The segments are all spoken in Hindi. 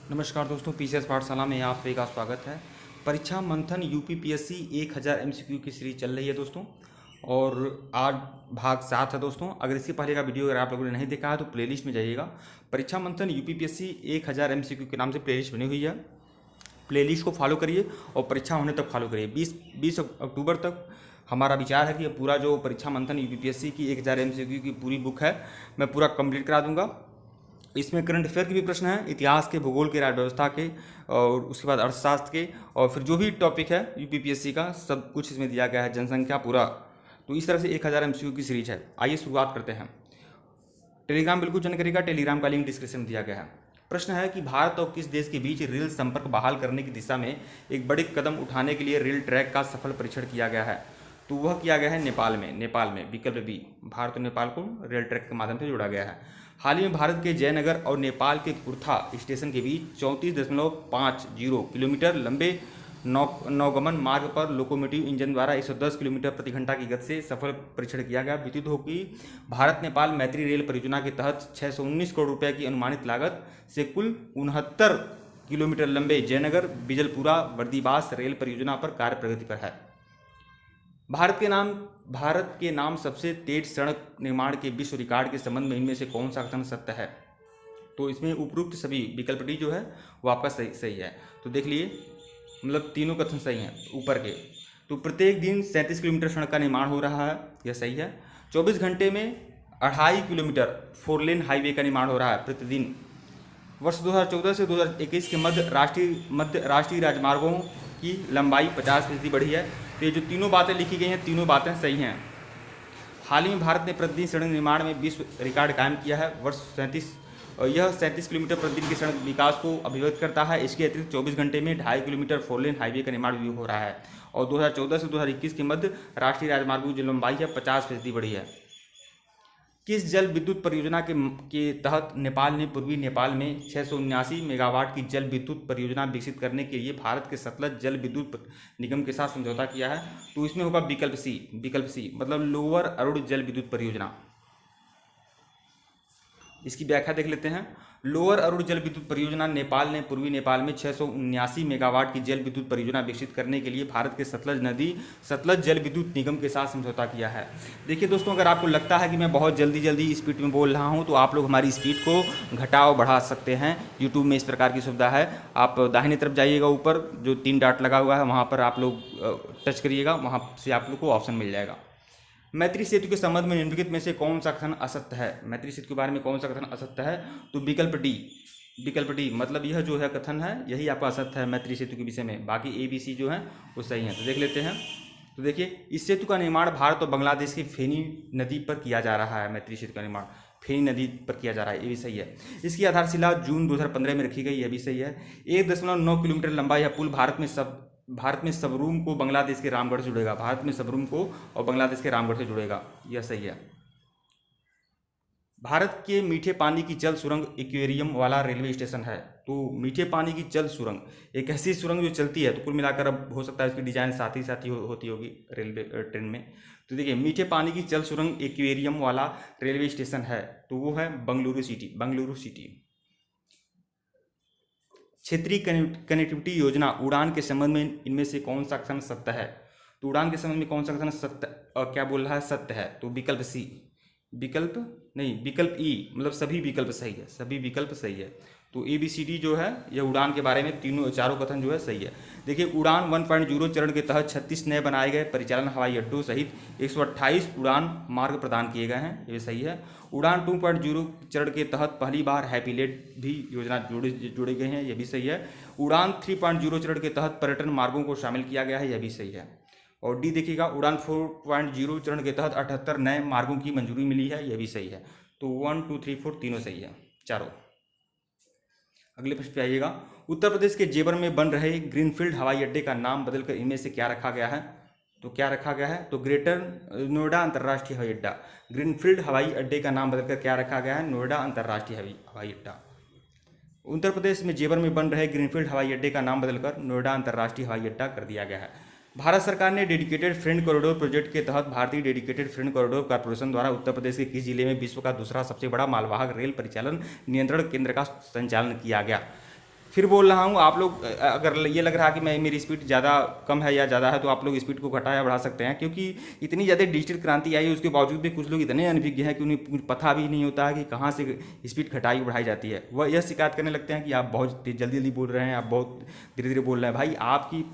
नमस्कार दोस्तों, पीसीएस पाठशाला में आप सभी का स्वागत है। परीक्षा मंथन यूपीपीएससी 1000 एमसीक्यू की सीरीज चल रही है दोस्तों, और आज भाग 7 है दोस्तों। अगर इससे पहले का वीडियो अगर आप लोगों ने नहीं देखा है तो प्लेलिस्ट में जाइएगा। परीक्षा मंथन यूपीपीएससी 1000 एमसीक्यू के नाम से प्लेलिस्ट बनी हुई है। प्लेलिस्ट को फॉलो करिए और परीक्षा होने तक फॉलो करिए। 20 अक्टूबर तक हमारा विचार है कि ये पूरा जो परीक्षा मंथन यूपीपीएससी की 1000 एमसीक्यू की पूरी बुक है मैं पूरा कंप्लीट करा दूंगा। इसमें करंट अफेयर के भी प्रश्न हैं, इतिहास के, भूगोल के, राज्य व्यवस्था के, और उसके बाद अर्थशास्त्र के, और फिर जो भी टॉपिक है यूपीपीएससी का सब कुछ इसमें दिया गया है, जनसंख्या पूरा। तो इस तरह से 1000 एमसीक्यू की सीरीज है। आइए शुरुआत करते हैं। टेलीग्राम बिल्कुल ज्वाइन करेगा, टेलीग्राम का लिंक डिस्क्रिप्शन में दिया गया है। प्रश्न है कि भारत और किस देश के बीच रेल संपर्क बहाल करने की दिशा में एक बड़े कदम उठाने के लिए रेल ट्रैक का सफल परीक्षण किया गया है? तो वह किया गया है नेपाल में विकल्प बी, भारत और नेपाल को रेल ट्रैक के माध्यम से जोड़ा गया है। हाल ही में भारत के जयनगर और नेपाल के कुर्था स्टेशन के बीच 34.50 किलोमीटर लंबे नौगमन मार्ग पर लोकोमोटिव इंजन द्वारा 110 किलोमीटर प्रति घंटा की गति से सफल परीक्षण किया गया। विदित हो कि भारत नेपाल मैत्री रेल परियोजना के तहत 619 करोड़ रुपए की अनुमानित लागत से कुल 69 किलोमीटर लंबे जयनगर बिजलपुरा बर्दीवास रेल परियोजना पर कार्य प्रगति पर है। भारत के नाम सबसे तेज सड़क निर्माण के विश्व रिकॉर्ड के संबंध में इनमें से कौन सा कथन सत्य है? तो इसमें उपरोक्त सभी विकल्प डी जो है वो आपका सही है। तो देख लिए, मतलब तीनों कथन सही हैं ऊपर के। तो प्रत्येक दिन 37 किलोमीटर सड़क का निर्माण हो रहा है, यह सही है। 24 घंटे में 2.5 किलोमीटर 4 लेन हाईवे का निर्माण हो रहा है प्रतिदिन। वर्ष 2014 से 2021 के मध्य राष्ट्रीय राजमार्गों की लंबाई 50% बढ़ी है। तो ये जो तीनों बातें लिखी गई हैं, तीनों बातें सही हैं। हाल ही में भारत ने प्रतिदिन सड़क निर्माण में विश्व रिकॉर्ड कायम किया है। यह 37 किलोमीटर प्रतिदिन के सड़क विकास को अभिव्यक्त करता है। इसके अतिरिक्त 24 घंटे में 2.5 किलोमीटर 4 लेन हाईवे का निर्माण भी हो रहा है। और 2014 से 2021 के मध्य राष्ट्रीय राजमार्गों की जो लंबाई है 50% बढ़ी है। किस जल विद्युत परियोजना के तहत नेपाल ने पूर्वी नेपाल में 679 मेगावाट की जल विद्युत परियोजना विकसित करने के लिए भारत के सतलज जल विद्युत निगम के साथ समझौता किया है? तो इसमें होगा विकल्प सी, मतलब लोअर अरुण जल विद्युत परियोजना। इसकी व्याख्या देख लेते हैं। लोअर अरुण जल विद्युत परियोजना नेपाल ने पूर्वी नेपाल में 679 मेगावाट की जल विद्युत परियोजना विकसित करने के लिए भारत के सतलज जल विद्युत निगम के साथ समझौता किया है। देखिए दोस्तों, अगर आपको लगता है कि मैं बहुत जल्दी स्पीड में बोल रहा हूं तो आप लोग हमारी स्पीड को घटाओ बढ़ा सकते हैं। यूट्यूब में इस प्रकार की सुविधा है। आप दाहिने तरफ जाइएगा, ऊपर जो 3 डॉट लगा हुआ है वहाँ पर आप लोग टच करिएगा, वहाँ से आप लोग को ऑप्शन मिल जाएगा। मैत्री सेतु के संबंध में निम्नलिखित में से कौन सा कथन असत्य है? मैत्री सेतु के बारे में कौन सा कथन असत्य है? तो विकल्प डी, मतलब यह जो है कथन है यही आपका असत्य है मैत्री सेतु के विषय में। बाकी ए बी सी जो है वो सही है। तो देख लेते हैं। तो देखिए, इस सेतु का निर्माण भारत और बांग्लादेश की फेनी नदी पर किया जा रहा है। मैत्री सेतु का निर्माण फेनी नदी पर किया जा रहा है, ये भी सही है। इसकी आधारशिला जून 2015 में रखी गई, यह भी सही है। 1.9 किलोमीटर लंबा यह पुल भारत में सबरूम को बांग्लादेश के रामगढ़ से जुड़ेगा। भारत में सबरूम को और बांग्लादेश के रामगढ़ से जुड़ेगा, यह सही है। भारत के मीठे पानी की जल सुरंग एक्वेरियम वाला रेलवे स्टेशन है। तो मीठे पानी की जल सुरंग एक ऐसी सुरंग जो चलती है, तो कुल मिलाकर अब हो सकता है उसकी डिजाइन साथ ही होती होगी रेलवे ट्रेन में। तो देखिए, मीठे पानी की जल सुरंग एक्वेरियम वाला रेलवे स्टेशन है, तो वो है बंगलुरु सिटी। क्षेत्रीय कनेक्टिविटी योजना उड़ान के संबंध में इनमें से कौन सा कथन सत्य है? तो उड़ान के संबंध में कौन सा कथन सत्य क्या बोल रहा है? सत्य है। तो विकल्प ई, मतलब सभी विकल्प सही है। तो ए बी सी डी जो है यह उड़ान के बारे में चारों कथन जो है सही है। देखिए, उड़ान 1.0 चरण के तहत 36 नए बनाए गए परिचालन हवाई अड्डों सहित 128 उड़ान मार्ग प्रदान किए गए हैं, ये सही है। उड़ान 2.0 चरण के तहत पहली बार हैप्पीलेट भी योजना जोड़े गए हैं, यह भी सही है। उड़ान 3.0 चरण के तहत पर्यटन मार्गों को शामिल किया गया है, यह भी सही है। और डी देखिएगा, उड़ान 4.0 चरण के तहत 78 नए मार्गों की मंजूरी मिली है, यह भी सही है। तो 1 2 3 4 तीनों सही है, चारों। अगले प्रश्न पे आइएगा। उत्तर प्रदेश के जेवर में बन रहे ग्रीनफील्ड हवाई अड्डे का नाम बदलकर इनमें से क्या रखा गया है? तो क्या रखा गया है? तो ग्रेटर नोएडा अंतर्राष्ट्रीय हवाई अड्डा। ग्रीनफील्ड हवाई अड्डे का नाम बदलकर क्या रखा गया है? नोएडा अंतर्राष्ट्रीय हवाई अड्डा। उत्तर प्रदेश में जेवर में बन रहे ग्रीनफील्ड हवाई अड्डे का नाम बदलकर नोएडा अंतर्राष्ट्रीय हवाई अड्डा कर दिया गया है। भारत सरकार ने डेडिकेटेड फ्रेंड कॉरिडोर प्रोजेक्ट के तहत भारतीय डेडिकेटेड फ्रेंड कॉरिडोर कॉर्पोरेशन द्वारा उत्तर प्रदेश के किस जिले में विश्व का दूसरा सबसे बड़ा मालवाहक रेल परिचालन नियंत्रण केंद्र का संचालन किया गया? फिर बोल रहा हूँ, आप लोग अगर ये लग रहा है कि मैं मेरी स्पीड ज़्यादा कम है या ज़्यादा है, तो आप लोग स्पीड को घटा या बढ़ा सकते हैं, क्योंकि इतनी ज़्यादा डिजिटल क्रांति आई है, उसके बावजूद भी कुछ लोग इतने अनभिज्ञ हैं कि उन्हें पता भी नहीं होता है कि कहाँ से स्पीड घटाई बढ़ाई जाती है। वह यह शिकायत करने लगते हैं कि आप बहुत जल्दी जल्दी बोल रहे हैं, आप बहुत धीरे धीरे बोल रहे हैं। भाई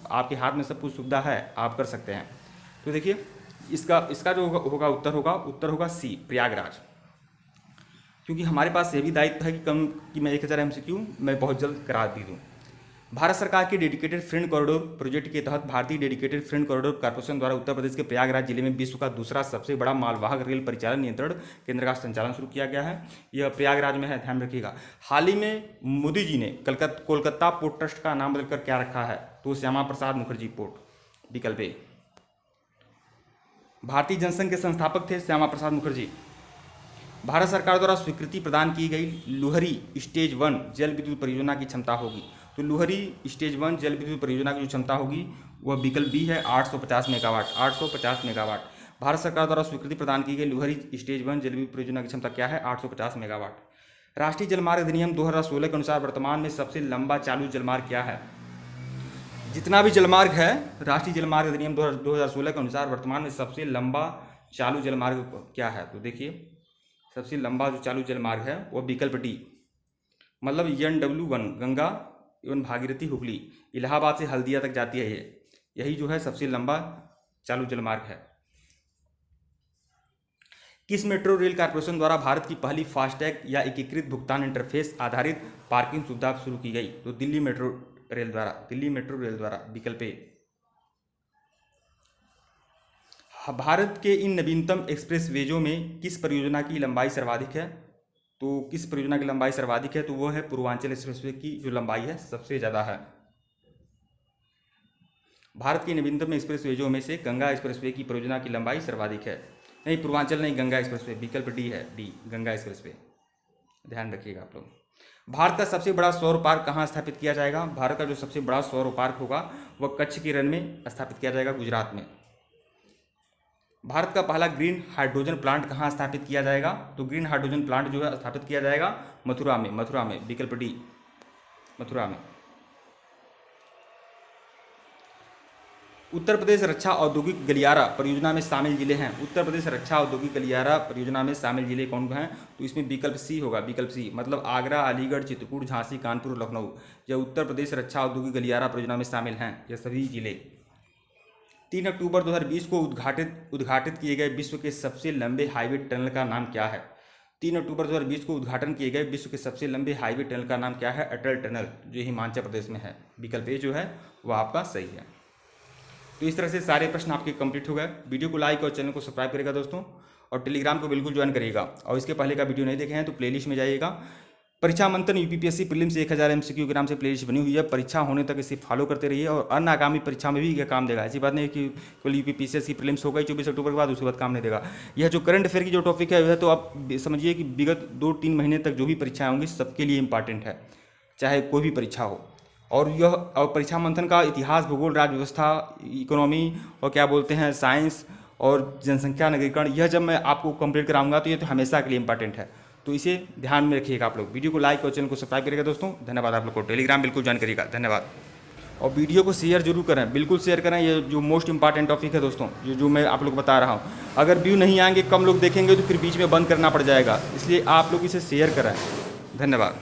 आपके हाथ में सब कुछ सुविधा है, आप कर सकते हैं। तो देखिए इसका जो होगा उत्तर होगा सी, प्रयागराज। क्योंकि हमारे पास ये भी दायित्व है कि मैं 1000 MCQ मैं बहुत जल्द करा दी दूँ। भारत सरकार के डेडिकेटेड फ्रेंड कॉरिडोर प्रोजेक्ट के तहत भारतीय डेडिकेटेड फ्रेंड कॉरिडोर कॉर्पोरेशन द्वारा उत्तर प्रदेश के प्रयागराज जिले में विश्व का दूसरा सबसे बड़ा मालवाहक रेल परिचालन नियंत्रण केंद्र का संचालन शुरू किया गया है। यह प्रयागराज में है, ध्यान रखिएगा। हाल ही में मोदी जी ने कोलकाता पोर्ट ट्रस्ट का नाम बदलकर क्या रखा है, तो श्यामा प्रसाद मुखर्जी पोर्ट, विकल्प ए। भारतीय जनसंघ के संस्थापक थे श्यामा प्रसाद मुखर्जी। भारत सरकार द्वारा स्वीकृति प्रदान की गई लुहरी स्टेज 1 जल विद्युत परियोजना की क्षमता होगी, तो लुहरी स्टेज 1 जल विद्युत परियोजना की जो क्षमता होगी वह विकल्प बी है, 850 मेगावाट। 850 मेगावाट भारत सरकार द्वारा स्वीकृति प्रदान की गई लुहरी स्टेज 1 जल विद्युत परियोजना की क्षमता क्या है, 850 मेगावाट। राष्ट्रीय जलमार्ग अधिनियम 2016 के अनुसार वर्तमान में सबसे लंबा चालू जलमार्ग क्या है? जितना भी जलमार्ग है, राष्ट्रीय जलमार्ग अधिनियम 2016 के अनुसार वर्तमान में सबसे लंबा चालू जलमार्ग क्या है? तो देखिए सबसे लंबा जो चालू जलमार्ग है वो विकल्प डी, मतलब NW1 गंगा एवं भागीरथी हुगली इलाहाबाद से हल्दिया तक जाती है। यही जो है सबसे लंबा चालू जलमार्ग है। किस मेट्रो रेल कॉर्पोरेशन द्वारा भारत की पहली फास्टैग या एकीकृत भुगतान इंटरफेस आधारित पार्किंग सुविधा शुरू की गई? तो दिल्ली मेट्रो रेल द्वारा, विकल्प ए। भारत के इन नवीनतम एक्सप्रेसवेजों में किस परियोजना की लंबाई सर्वाधिक है? तो किस परियोजना की लंबाई सर्वाधिक है? तो वो है पूर्वांचल एक्सप्रेसवे की जो लंबाई है सबसे ज़्यादा है। भारत के नवीनतम एक्सप्रेसवेजों में से गंगा एक्सप्रेसवे की परियोजना की लंबाई सर्वाधिक है। नहीं, पूर्वांचल नहीं, गंगा एक्सप्रेसवे, विकल्प डी है, डी गंगा एक्सप्रेसवे, ध्यान रखिएगा आप लोग। भारत का सबसे बड़ा सौर पार्क कहाँ स्थापित किया जाएगा? भारत का जो सबसे बड़ा सौर पार्क होगा वह कच्छ के रण में स्थापित किया जाएगा, गुजरात में। भारत का पहला ग्रीन हाइड्रोजन प्लांट कहाँ स्थापित किया जाएगा? तो ग्रीन हाइड्रोजन प्लांट जो है स्थापित किया जाएगा मथुरा में, विकल्प डी, मथुरा में। उत्तर प्रदेश रक्षा औद्योगिक गलियारा परियोजना में शामिल जिले हैं। उत्तर प्रदेश रक्षा औद्योगिक गलियारा परियोजना में शामिल जिले कौन हैं? तो इसमें विकल्प सी होगा, विकल्प सी, मतलब आगरा, अलीगढ़, चित्रकूट, झांसी, कानपुर, लखनऊ। यह उत्तर प्रदेश रक्षा औद्योगिक गलियारा परियोजना में शामिल हैं, ये सभी जिले। 3 अक्टूबर 2020 को उद्घाटित किए गए विश्व के सबसे लंबे हाईवे टनल का नाम क्या है? 3 अक्टूबर 2020 को उद्घाटन किए गए विश्व के सबसे लंबे हाईवे टनल का नाम क्या है? अटल टनल, जो हिमाचल प्रदेश में है, विकल्प ए जो है वह आपका सही है। तो इस तरह से सारे प्रश्न आपके कंप्लीट हो गए। वीडियो को लाइक और चैनल को सब्सक्राइब करेगा दोस्तों, और टेलीग्राम को बिल्कुल ज्वाइन करिएगा। और इसके पहले का वीडियो नहीं देखे हैं तो प्लेलिस्ट में जाइएगा। परीक्षा मंथन UPPSC प्रीलिम्स 1000 MCQ के नाम से प्लेलिस्ट बनी हुई है। परीक्षा होने तक इसे फॉलो करते रहिए, और अन्य आगामी परीक्षा में भी यह काम देगा। ऐसी बात नहीं कि केवल UPPSC प्रीलिम्स होगा 24 अक्टूबर के बाद, उसके बाद काम नहीं देगा। यह जो करंट अफेयर की जो टॉपिक है वह तो आप समझिए कि विगत 2-3 महीने तक जो भी परीक्षाएँ होंगी सबके लिए इंपॉर्टेंट है, चाहे कोई भी परीक्षा हो। और परीक्षा मंथन का इतिहास, भूगोल, राज्य व्यवस्था, इकोनॉमी और क्या बोलते हैं साइंस और जनसंख्या नगरीकरण, यह जब मैं आपको कंप्लीट कराऊंगा तो ये तो हमेशा के लिए इंपॉर्टेंट है। तो इसे ध्यान में रखिएगा आप लोग। वीडियो को लाइक और चैनल को सब्सक्राइब करिएगा दोस्तों। धन्यवाद आप लोग को। टेलीग्राम बिल्कुल ज्वाइन करिएगा, धन्यवाद। और वीडियो को शेयर जरूर करें, बिल्कुल शेयर करें। ये जो मोस्ट इंपॉर्टेंट टॉपिक है दोस्तों, जो मैं आप लोग को बता रहा हूँ। अगर व्यू नहीं आएंगे, कम लोग देखेंगे तो फिर बीच में बंद करना पड़ जाएगा, इसलिए आप लोग इसे शेयर करें। धन्यवाद।